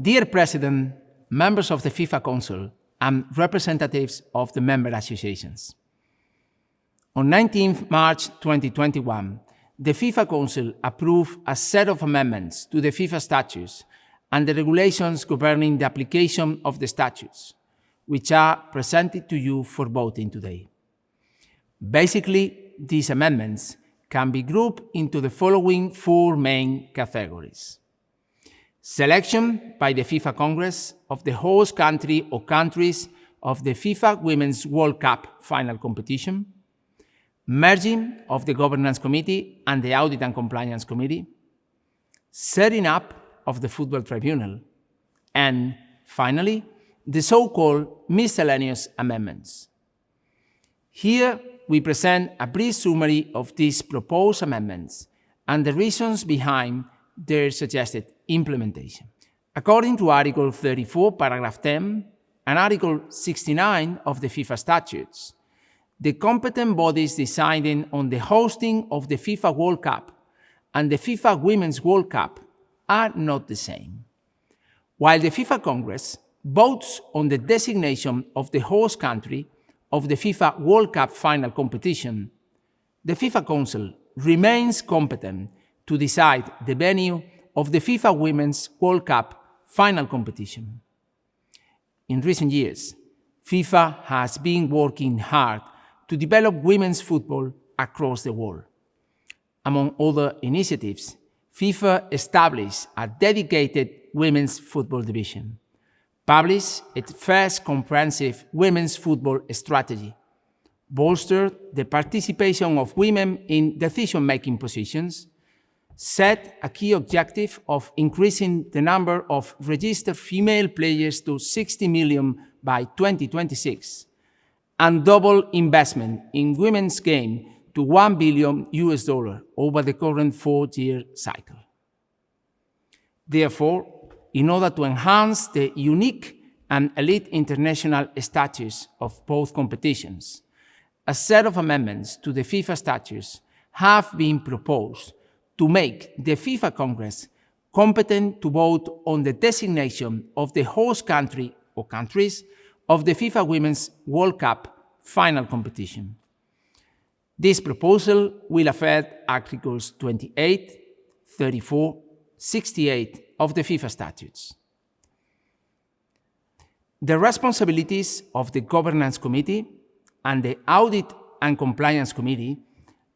Dear President, members of the FIFA Council, and representatives of the member associations. On 19 March 2021, the FIFA Council approved a set of amendments to the FIFA statutes and the regulations governing the application of the statutes, which are presented to you for voting today. Basically, these amendments can be grouped into the following four main categories. Selection by the FIFA Congress of the host country or countries of the FIFA Women's World Cup final competition, merging of the Governance Committee and the Audit and Compliance Committee, setting up of the Football Tribunal, and finally, the so-called miscellaneous amendments. Here, we present a brief summary of these proposed amendments and the reasons behind their suggested implementation. According to Article 34, Paragraph 10, and Article 69 of the FIFA Statutes, the competent bodies deciding on the hosting of the FIFA World Cup and the FIFA Women's World Cup are not the same. While the FIFA Congress votes on the designation of the host country of the FIFA World Cup final competition, the FIFA Council remains competent to decide the venue of the FIFA Women's World Cup final competition. In recent years, FIFA has been working hard to develop women's football across the world. Among other initiatives, FIFA established a dedicated women's football division, published its first comprehensive women's football strategy, bolstered the participation of women in decision-making positions, set a key objective of increasing the number of registered female players to 60 million by 2026, and double investment in women's game to $1 billion over the current 4-year cycle. Therefore, in order to enhance the unique and elite international status of both competitions, a set of amendments to the FIFA statutes have been proposed to make the FIFA Congress competent to vote on the designation of the host country or countries of the FIFA Women's World Cup final competition. This proposal will affect Articles 28, 34, 68 of the FIFA statutes. The responsibilities of the Governance Committee and the Audit and Compliance Committee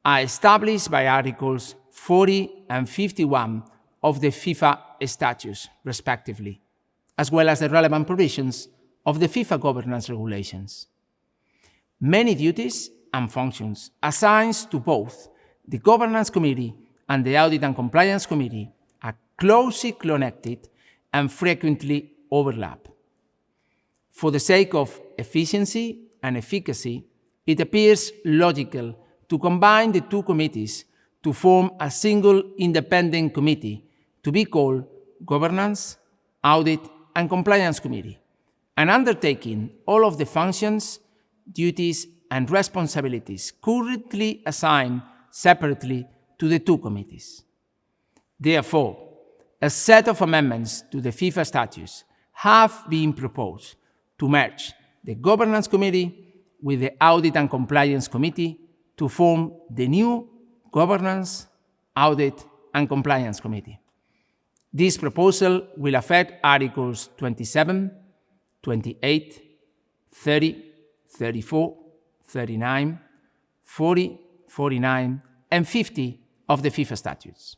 are established by Articles 40 and 51 of the FIFA statutes, respectively, as well as the relevant provisions of the FIFA governance regulations. Many duties and functions assigned to both the Governance Committee and the Audit and Compliance Committee are closely connected and frequently overlap. For the sake of efficiency and efficacy, it appears logical to combine the two committees to form a single independent committee to be called Governance, Audit and Compliance Committee, and undertaking all of the functions, duties and responsibilities currently assigned separately to the two committees. Therefore, a set of amendments to the FIFA statutes have been proposed to merge the Governance Committee with the Audit and Compliance Committee to form the new Governance, Audit and Compliance Committee. This proposal will affect Articles 27, 28, 30, 34, 39, 40, 49, and 50 of the FIFA statutes.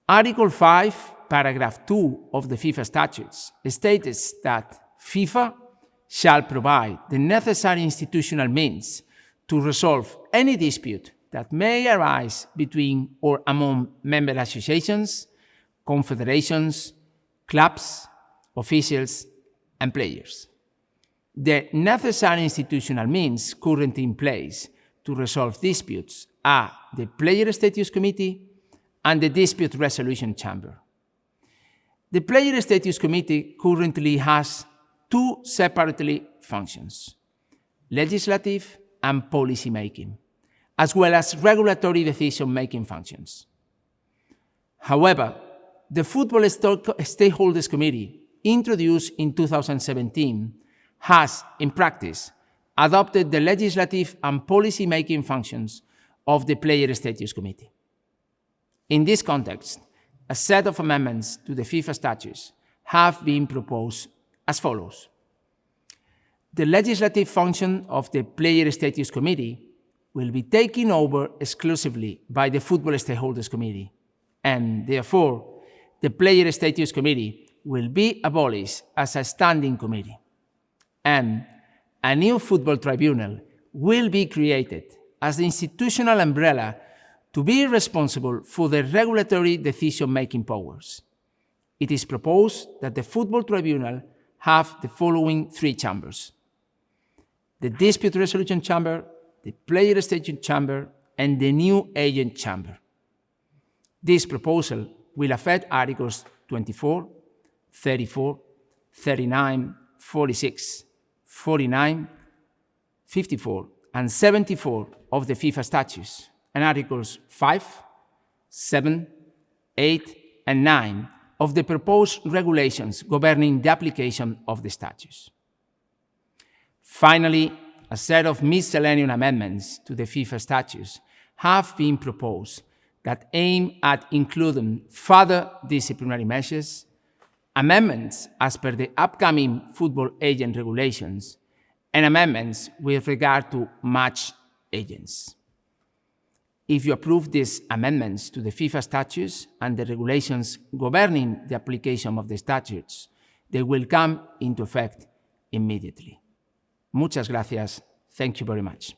Article 5, Paragraph 2 of the FIFA statutes states that FIFA shall provide the necessary institutional means to resolve any dispute that may arise between or among member associations, confederations, clubs, officials, and players. The necessary institutional means currently in place to resolve disputes are the Player Status Committee and the Dispute Resolution Chamber. The Player Status Committee currently has two separately functions: legislative and policy-making, as well as regulatory decision-making functions. However, the Football Stakeholders Committee, introduced in 2017, has, in practice, adopted the legislative and policy-making functions of the Player Statutes Committee. In this context, a set of amendments to the FIFA statutes have been proposed as follows. The legislative function of the Player Statutes Committee will be taken over exclusively by the Football Stakeholders Committee, and therefore, the Player Statutes Committee will be abolished as a standing committee. And a new football tribunal will be created as the institutional umbrella to be responsible for the regulatory decision-making powers. It is proposed that the Football Tribunal have the following three chambers: the Dispute Resolution Chamber, the Player Statute Chamber, and the new Agent Chamber. This proposal will affect Articles 24, 34, 39, 46, 49, 54, and 74 of the FIFA statutes, and Articles 5, 7, 8, and 9 of the proposed regulations governing the application of the statutes. Finally, a set of miscellaneous amendments to the FIFA statutes have been proposed that aim at including further disciplinary measures, amendments as per the upcoming football agent regulations, and amendments with regard to match agents. If you approve these amendments to the FIFA statutes and the regulations governing the application of the statutes, they will come into effect immediately. Muchas gracias. Thank you very much.